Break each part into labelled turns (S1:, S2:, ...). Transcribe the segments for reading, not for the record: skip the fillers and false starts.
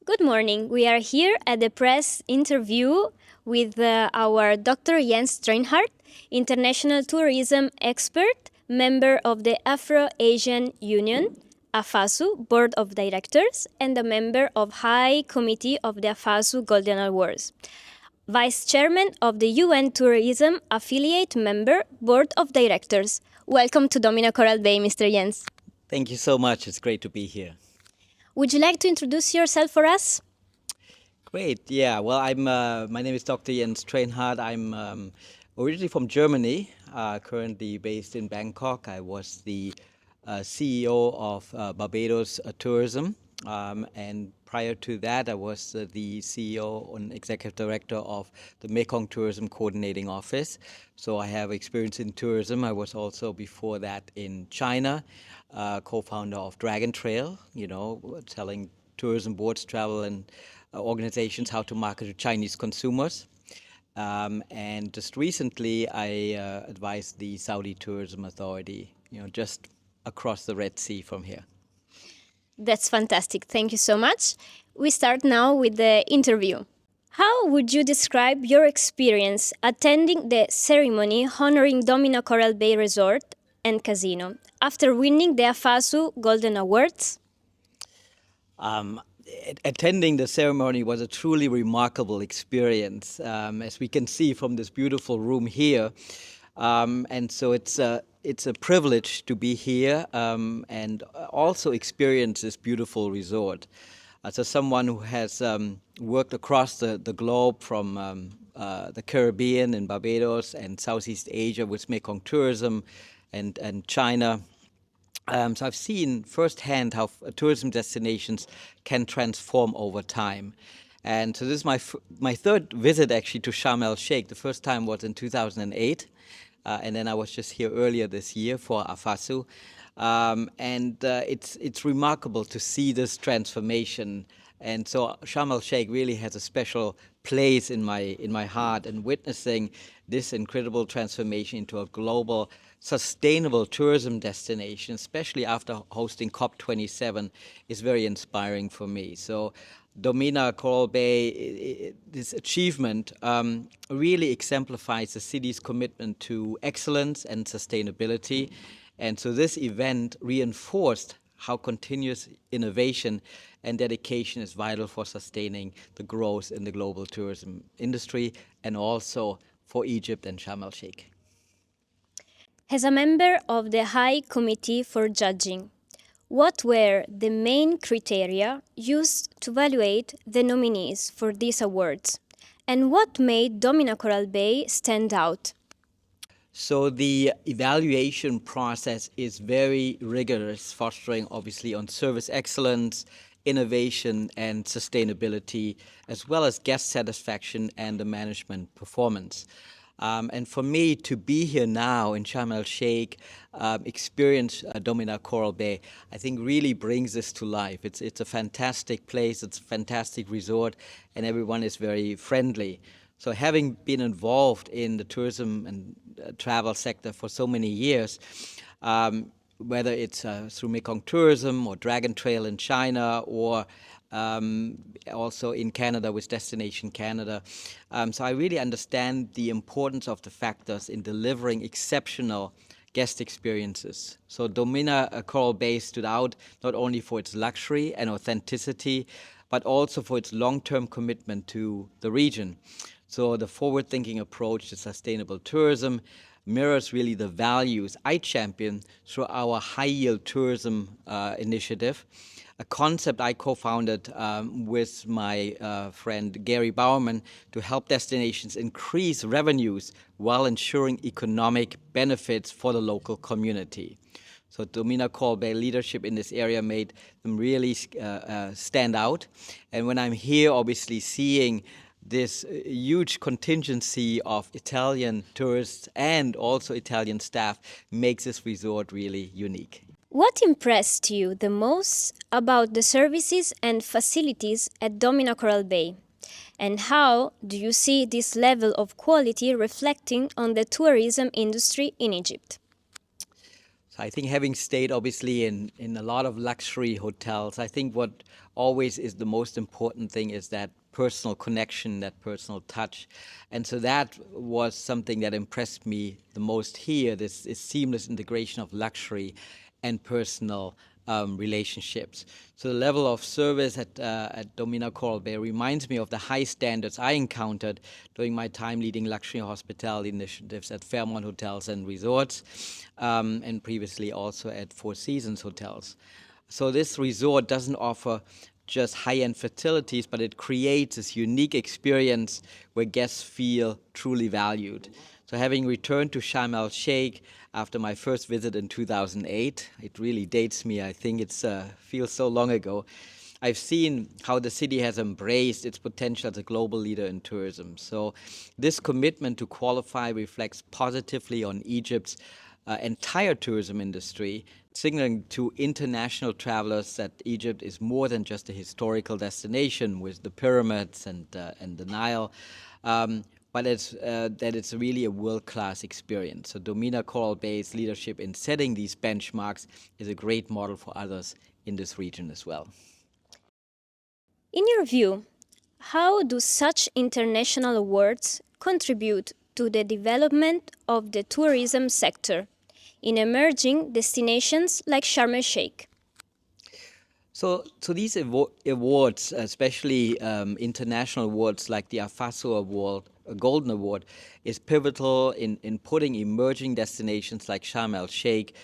S1: Good morning. We are here at the press interview with our Dr. Jens Thraenhart, international tourism expert, member of the Afro-Asian Union, AFASU Board of Directors, and a member of High Committee of the AFASU Golden Awards. Vice Chairman of the UN Tourism Affiliate Member Board of Directors. Welcome to Domina Coral Bay, Mr. Jens.
S2: Thank you so much. It's great to be here.
S1: Would you like to introduce yourself for us?
S2: Great. Yeah. Well, my name is Dr. Jens Thraenhart. I'm originally from Germany, currently based in Bangkok. I was the CEO of Barbados Tourism. And prior to that, I was the CEO and executive director of the Mekong Tourism Coordinating Office. So I have experience in tourism. I was also before that in China, co-founder of Dragon Trail, telling tourism boards, travel and organizations how to market to Chinese consumers. And just recently, I advised the Saudi Tourism Authority, just across the Red Sea from here.
S1: That's fantastic. Thank you so much. We start now with the interview. How would you describe your experience attending the ceremony honoring Domina Coral Bay Resort and Casino after winning the AFASU Golden Awards?
S2: Attending the ceremony was a truly remarkable experience, as we can see from this beautiful room here. And so it's a privilege to be here and also experience this beautiful resort. So someone who has worked across the globe from the Caribbean and Barbados and Southeast Asia with Mekong Tourism and China. So I've seen firsthand how tourism destinations can transform over time. And so this is my third visit actually to Sharm el-Sheikh. The first time was in 2008. And then I was just here earlier this year for AFASU. It's remarkable to see this transformation. And so Sharm el-Sheikh really has a special place in my heart, and witnessing this incredible transformation into a global sustainable tourism destination, especially after hosting COP27, is very inspiring for me. So Domina Coral Bay, this achievement really exemplifies the city's commitment to excellence and sustainability. And so this event reinforced how continuous innovation and dedication is vital for sustaining the growth in the global tourism industry and also for Egypt and Sharm el-Sheikh.
S1: As a member of the High Committee for Judging, what were the main criteria used to evaluate the nominees for these awards? And what made Domina Coral Bay stand out?
S2: So the evaluation process is very rigorous, fostering obviously on service excellence, innovation and sustainability, as well as guest satisfaction and the management performance. And for me to be here now in Sharm el-Sheikh, experience Domina Coral Bay, I think really brings this to life. It's a fantastic place, it's a fantastic resort, and everyone is very friendly. So having been involved in the tourism and travel sector for so many years, whether it's through Mekong Tourism or Dragon Trail in China or also in Canada with Destination Canada. So I really understand the importance of the factors in delivering exceptional guest experiences. So Domina Coral Bay stood out not only for its luxury and authenticity, but also for its long-term commitment to the region. So the forward-thinking approach to sustainable tourism mirrors really the values I champion through our high-yield tourism initiative, a concept I co-founded with my friend Gary Bowerman to help destinations increase revenues while ensuring economic benefits for the local community. So Domina Coral Bay leadership in this area made them really stand out. And when I'm here, obviously seeing this huge contingency of Italian tourists and also Italian staff makes this resort really unique.
S1: What impressed you the most about the services and facilities at Domina Coral Bay? And how do you see this level of quality reflecting on the tourism industry in Egypt?
S2: So I think having stayed obviously in a lot of luxury hotels, I think what always is the most important thing is that personal connection, that personal touch. And so that was something that impressed me the most here, this seamless integration of luxury and personal relationships. So the level of service at Domina Coral Bay reminds me of the high standards I encountered during my time leading luxury hospitality initiatives at Fairmont Hotels and Resorts, and previously also at Four Seasons Hotels. So this resort doesn't offer just high-end facilities, but it creates this unique experience where guests feel truly valued. So having returned to Sharm el-Sheikh after my first visit in 2008, it really dates me. I think it feels so long ago. I've seen how the city has embraced its potential as a global leader in tourism. So this commitment to qualify reflects positively on Egypt's entire tourism industry, signaling to international travelers that Egypt is more than just a historical destination with the pyramids and the Nile, but that it's really a world-class experience. So Domina Coral Bay's leadership in setting these benchmarks is a great model for others in this region as well.
S1: In your view, how do such international awards contribute to the development of the tourism sector in emerging destinations like Sharm el-Sheikh?
S2: So these awards, especially international awards like the AFASU Award, a Golden Award, is pivotal in putting emerging destinations like Sharm el-Sheikh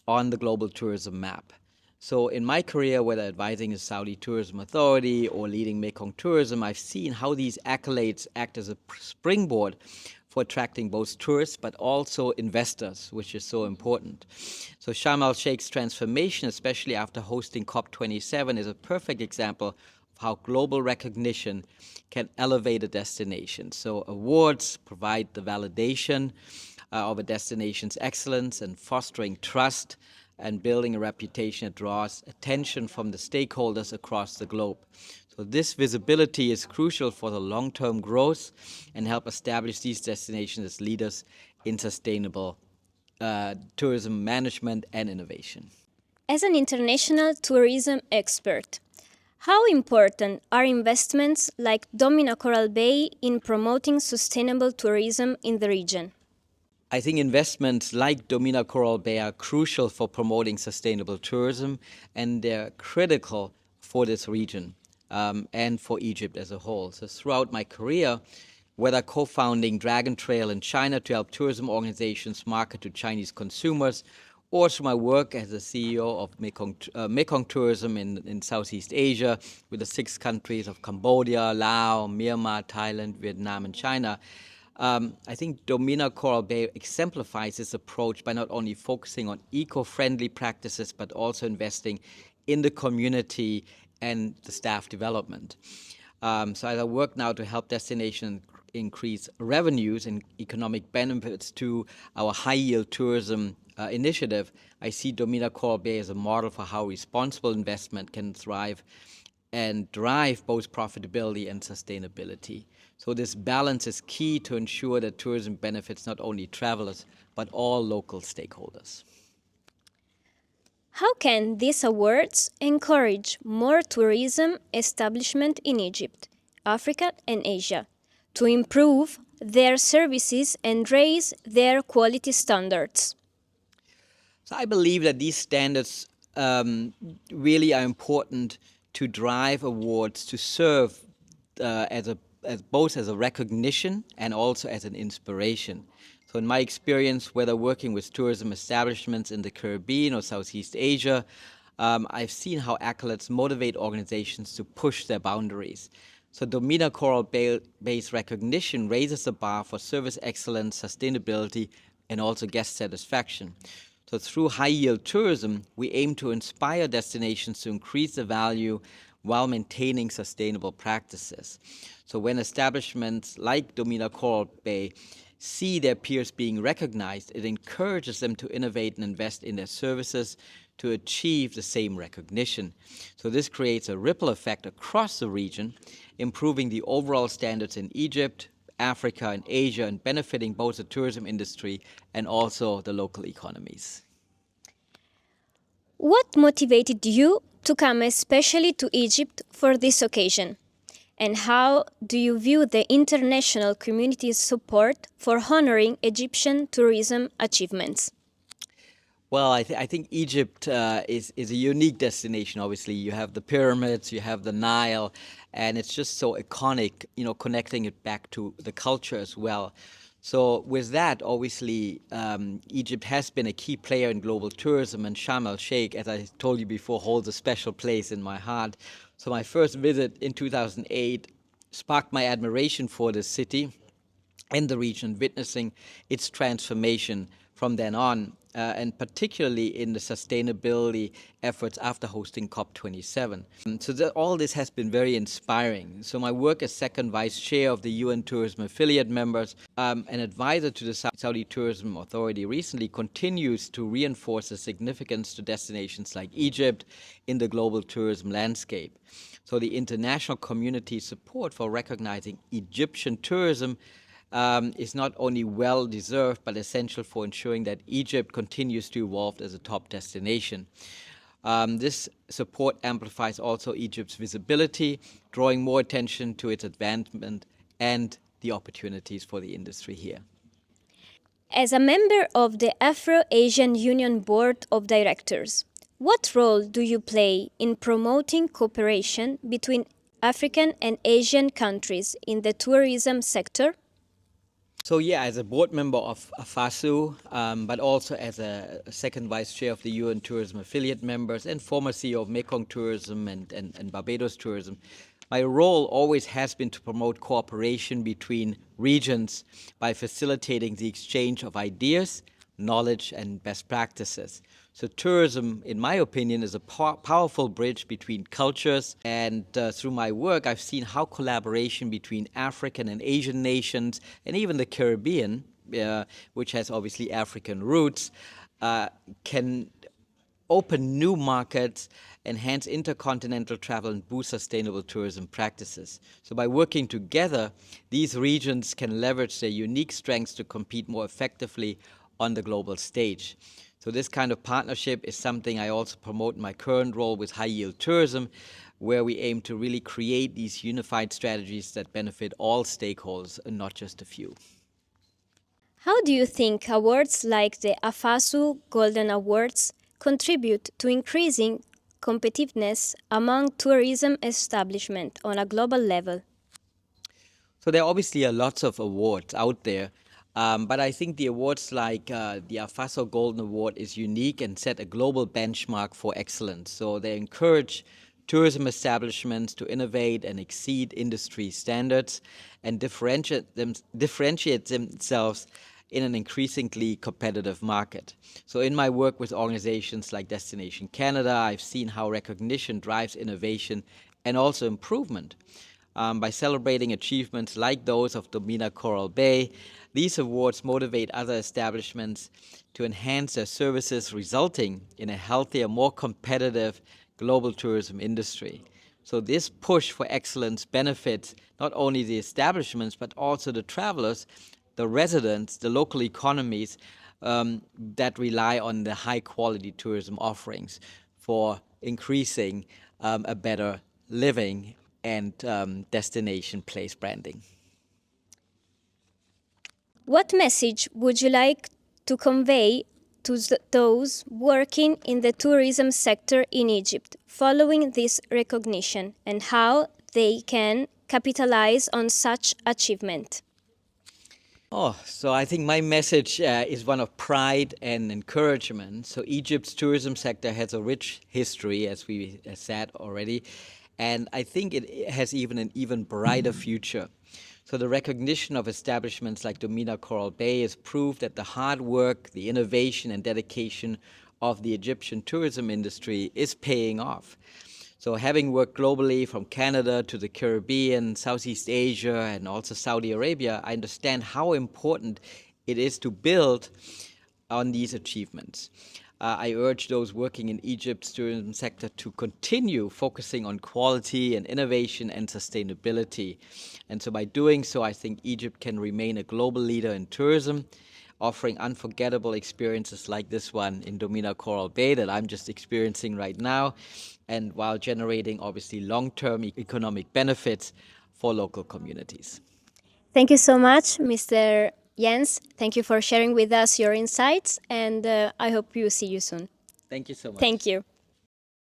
S2: on the global tourism map. So in my career, whether advising the Saudi Tourism Authority or leading Mekong tourism, I've seen how these accolades act as a springboard for attracting both tourists but also investors, which is so important. So Sharm el-Sheikh's transformation, especially after hosting COP27, is a perfect example of how global recognition can elevate a destination. So awards provide the validation of a destination's excellence and fostering trust and building a reputation that draws attention from the stakeholders across the globe. So this visibility is crucial for the long-term growth and help establish these destinations as leaders in sustainable tourism management and innovation.
S1: As an international tourism expert, how important are investments like Domina Coral Bay in promoting sustainable tourism in the region?
S2: I think investments like Domina Coral Bay are crucial for promoting sustainable tourism, and they're critical for this region and for Egypt as a whole. So throughout my career, whether co-founding Dragon Trail in China to help tourism organizations market to Chinese consumers, or through my work as the CEO of Mekong Tourism in Southeast Asia with the 6 countries of Cambodia, Laos, Myanmar, Thailand, Vietnam, and China, I think Domina Coral Bay exemplifies this approach by not only focusing on eco-friendly practices, but also investing in the community and the staff development. So as I work now to help destinations increase revenues and economic benefits to our high-yield tourism initiative, I see Domina Coral Bay as a model for how responsible investment can thrive and drive both profitability and sustainability. So this balance is key to ensure that tourism benefits not only travelers, but all local stakeholders.
S1: How can these awards encourage more tourism establishment in Egypt, Africa, and Asia to improve their services and raise their quality standards?
S2: So I believe that these standards really are important to drive awards to serve as both as a recognition and also as an inspiration. So in my experience, whether working with tourism establishments in the Caribbean or Southeast Asia, I've seen how accolades motivate organizations to push their boundaries. So Domina Coral Bay's recognition raises the bar for service excellence, sustainability, and also guest satisfaction. So through high-yield tourism, we aim to inspire destinations to increase the value while maintaining sustainable practices. So when establishments like Domina Coral Bay see their peers being recognized, it encourages them to innovate and invest in their services to achieve the same recognition. So this creates a ripple effect across the region, improving the overall standards in Egypt, Africa, and Asia, and benefiting both the tourism industry and also the local economies.
S1: What motivated you to come especially to Egypt for this occasion? And how do you view the international community's support for honoring Egyptian tourism achievements?
S2: Well, I think Egypt is a unique destination. Obviously, you have the pyramids, you have the Nile, and it's just so iconic. Connecting it back to the culture as well. So with that, obviously, Egypt has been a key player in global tourism, and Sharm el Sheikh, as I told you before, holds a special place in my heart. So my first visit in 2008 sparked my admiration for the city in the region, witnessing its transformation from then on, and particularly in the sustainability efforts after hosting COP27. So all this has been very inspiring. So my work as second vice chair of the UN Tourism Affiliate Members, an advisor to the Saudi Tourism Authority, recently continues to reinforce the significance to destinations like Egypt in the global tourism landscape. So the international community's support for recognizing Egyptian tourism is not only well deserved but essential for ensuring that Egypt continues to evolve as a top destination. This support amplifies also Egypt's visibility, drawing more attention to its advancement and the opportunities for the industry here.
S1: As a member of the Afro-Asian Union Board of Directors, what role do you play in promoting cooperation between African and Asian countries in the tourism sector?
S2: So yeah, as a board member of AFASU, but also as a second vice chair of the UN Tourism Affiliate Members and former CEO of Mekong Tourism and Barbados Tourism, my role always has been to promote cooperation between regions by facilitating the exchange of ideas, knowledge, and best practices. So tourism, in my opinion, is a powerful bridge between cultures. And through my work, I've seen how collaboration between African and Asian nations, and even the Caribbean, which has obviously African roots, can open new markets, enhance intercontinental travel, and boost sustainable tourism practices. So by working together, these regions can leverage their unique strengths to compete more effectively on the global stage. So this kind of partnership is something I also promote in my current role with high-yield tourism, where we aim to really create these unified strategies that benefit all stakeholders and not just a few.
S1: How do you think awards like the AFASU Golden Awards contribute to increasing competitiveness among tourism establishments on a global level?
S2: So there obviously are lots of awards out there, but I think the awards like the AFASO Golden Award is unique and set a global benchmark for excellence. So they encourage tourism establishments to innovate and exceed industry standards and differentiate themselves in an increasingly competitive market. So in my work with organizations like Destination Canada, I've seen how recognition drives innovation and also improvement. By celebrating achievements like those of Domina Coral Bay, these awards motivate other establishments to enhance their services, resulting in a healthier, more competitive global tourism industry. So this push for excellence benefits not only the establishments, but also the travelers, the residents, the local economies that rely on the high-quality tourism offerings for increasing a better living and destination place branding.
S1: What message would you like to convey to those working in the tourism sector in Egypt following this recognition, and how they can capitalize on such achievement?
S2: Oh, so I think my message is one of pride and encouragement. So Egypt's tourism sector has a rich history, as we said already, and I think it has even an even brighter future. So the recognition of establishments like Domina Coral Bay is proof that the hard work, the innovation, and dedication of the Egyptian tourism industry is paying off. So having worked globally from Canada to the Caribbean, Southeast Asia, and also Saudi Arabia, I understand how important it is to build on these achievements. I urge those working in Egypt's tourism sector to continue focusing on quality and innovation and sustainability. And so by doing so, I think Egypt can remain a global leader in tourism, offering unforgettable experiences like this one in Domina Coral Bay that I'm just experiencing right now, and while generating obviously long-term economic benefits for local communities.
S1: Thank you so much, Mr. Jens. Thank you for sharing with us your insights, and I hope you see you soon.
S2: Thank you so much.
S1: Thank you.